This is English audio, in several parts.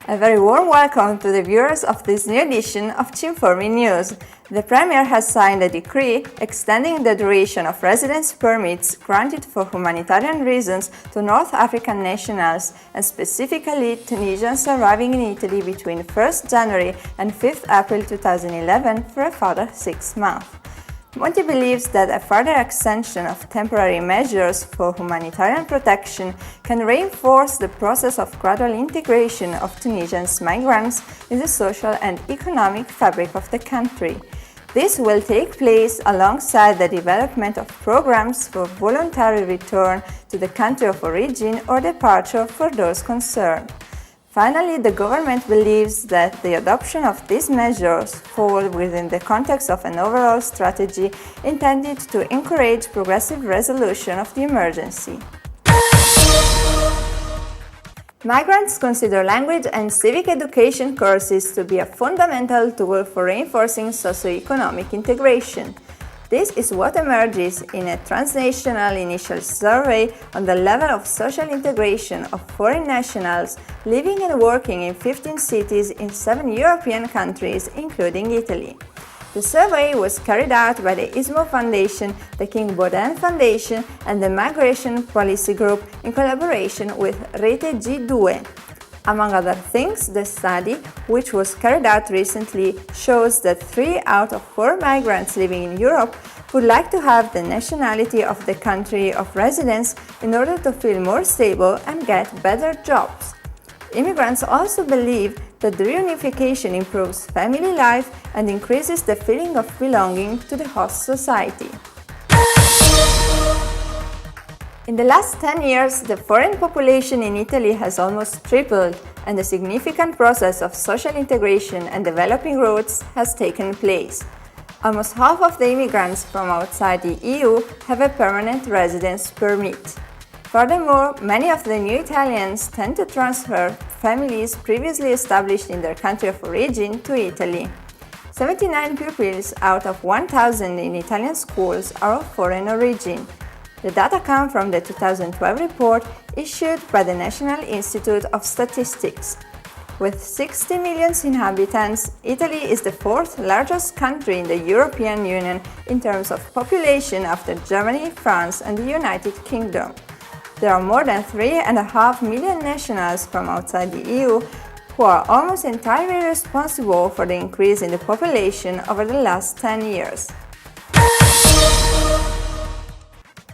A very warm welcome to the viewers of this new edition of Cinformi News. The Premier has signed a decree extending the duration of residence permits granted for humanitarian reasons to North African nationals and specifically Tunisians arriving in Italy between 1st January and 5th April 2011 for a further 6 months. Monti believes that a further extension of temporary measures for humanitarian protection can reinforce the process of gradual integration of Tunisian migrants in the social and economic fabric of the country. This will take place alongside the development of programs for voluntary return to the country of origin or departure for those concerned. Finally, the government believes that the adoption of these measures fall within the context of an overall strategy intended to encourage progressive resolution of the emergency. Migrants consider language and civic education courses to be a fundamental tool for reinforcing socio-economic integration. This is what emerges in a transnational initial survey on the level of social integration of foreign nationals living and working in 15 cities in 7 European countries, including Italy. The survey was carried out by the ISMO Foundation, the King Baudin Foundation, and the Migration Policy Group in collaboration with Rete G2. Among other things, the study, which was carried out recently, shows that 3 out of 4 migrants living in Europe would like to have the nationality of the country of residence in order to feel more stable and get better jobs. Immigrants also believe that the reunification improves family life and increases the feeling of belonging to the host society. In the last 10 years, the foreign population in Italy has almost tripled, and a significant process of social integration and developing roots has taken place. Almost half of the immigrants from outside the EU have a permanent residence permit. Furthermore, many of the new Italians tend to transfer families previously established in their country of origin to Italy. 79 pupils out of 1,000 in Italian schools are of foreign origin. The data come from the 2012 report issued by the National Institute of Statistics. With 60 million inhabitants, Italy is the 4th largest country in the European Union in terms of population after Germany, France, and the United Kingdom. There are more than 3.5 million nationals from outside the EU who are almost entirely responsible for the increase in the population over the last 10 years.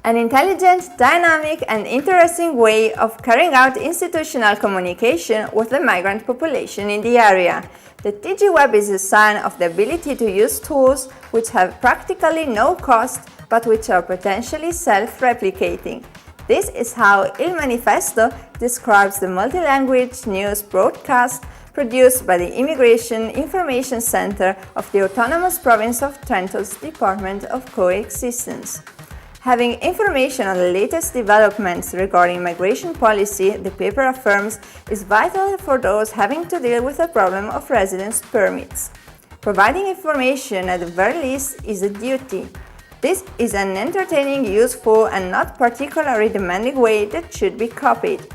An intelligent, dynamic, and interesting way of carrying out institutional communication with the migrant population in the area. The TG Web is a sign of the ability to use tools which have practically no cost but which are potentially self-replicating. This is how Il Manifesto describes the multi-language news broadcast produced by the Immigration Information Center of the Autonomous Province of Trento's Department of Coexistence. Having information on the latest developments regarding migration policy, the paper affirms, is vital for those having to deal with the problem of residence permits. Providing information at the very least is a duty. This is an entertaining, useful, and not particularly demanding way that should be copied.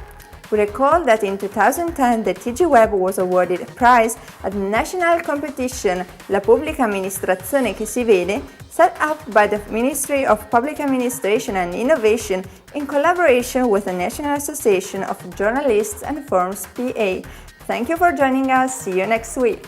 We recall that in 2010 the TG Web was awarded a prize at the national competition La Pubblica Amministrazione che si vede, set up by the Ministry of Public Administration and Innovation in collaboration with the National Association of Journalists and Firms PA. Thank you for joining us. See you next week.